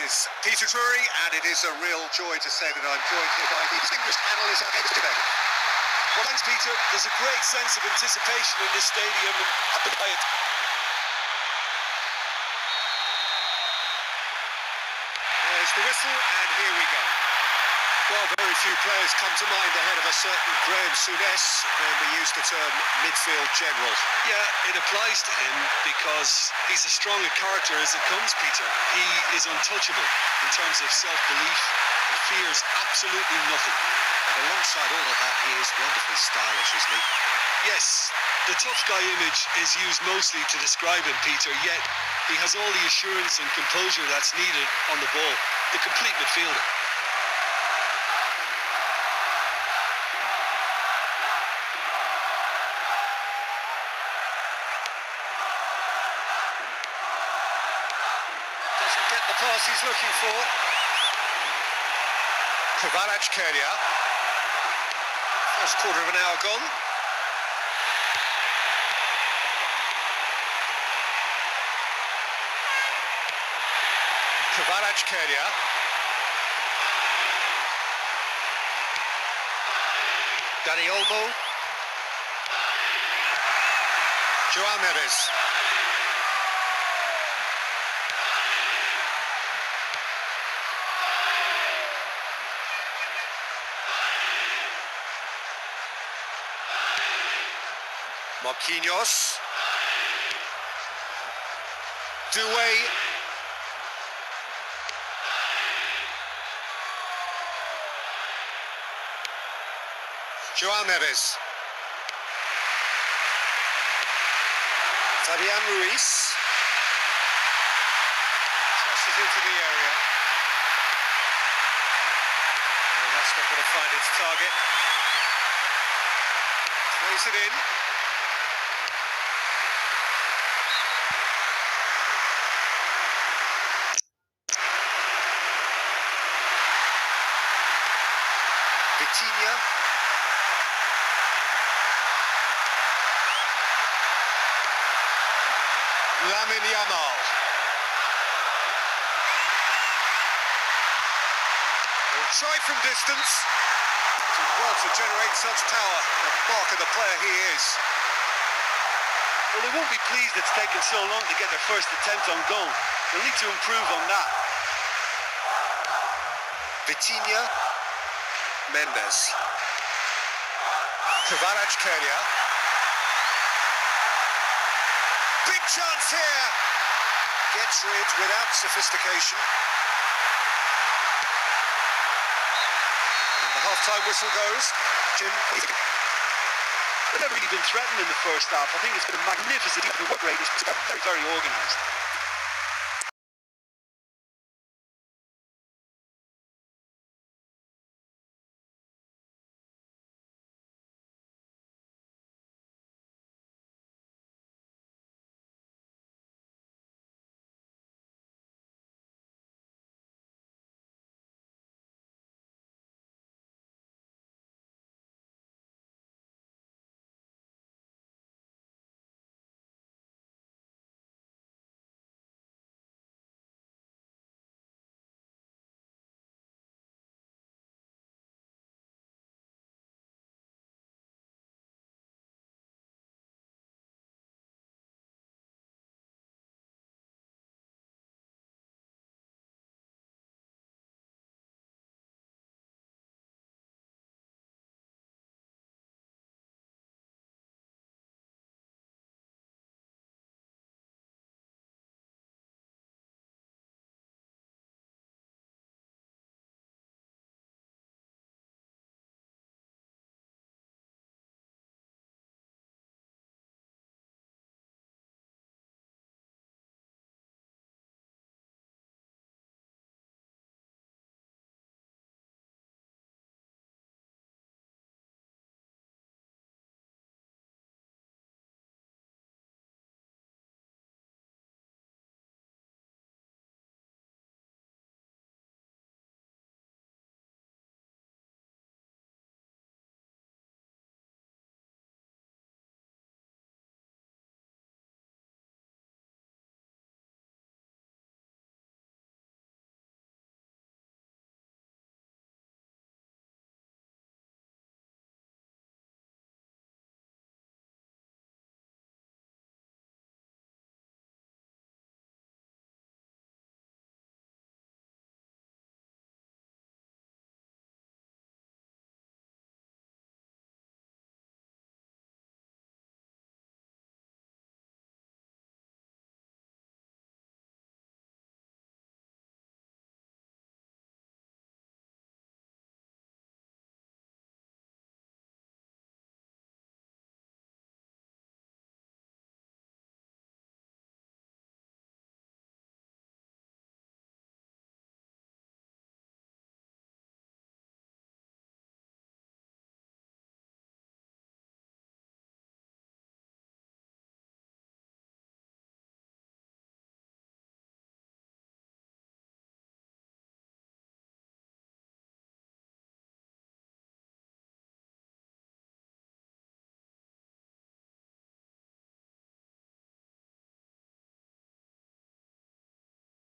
is Peter Drury, and it is a real joy to say that I'm joined here by the distinguished analyst today. Well, thanks, Peter. There's a great sense of anticipation in this stadium, and happy by it. There's the whistle, and here we go. Well, very few players come to mind ahead of a certain Graham Souness when we use the term midfield general. Yeah, it applies to him because he's as strong a character as it comes, Peter. He is untouchable in terms of self-belief. He fears absolutely nothing. And alongside all of that, he is wonderfully stylish, isn't he? Yes, the tough guy image is used mostly to describe him, Peter, yet he has all the assurance and composure that's needed on the ball. The complete midfielder. Doesn't get the pass he's looking for. Kvaratskhelia. First quarter of an hour gone. Kvaratskhelia. Dani Olmo. Joao Neves. Marquinhos. Doué. Joao Neves. Fabian Ruiz. Crosses into the area. Oh, that's not going to find its target. Plays it in. Vitinha. Lamine Yamal. He'll try from distance. Did well to generate such power. The mark of the player he is. Well, they won't be pleased it's taken so long to get their first attempt on goal. They'll need to improve on that. Vitinha. Mendes. Kvaratskhelia. Big chance here. Gets rid without sophistication. And the half-time whistle goes. Jim. They've never really been threatened in the first half. I think it's been a magnificent work rate. It's very, very organised.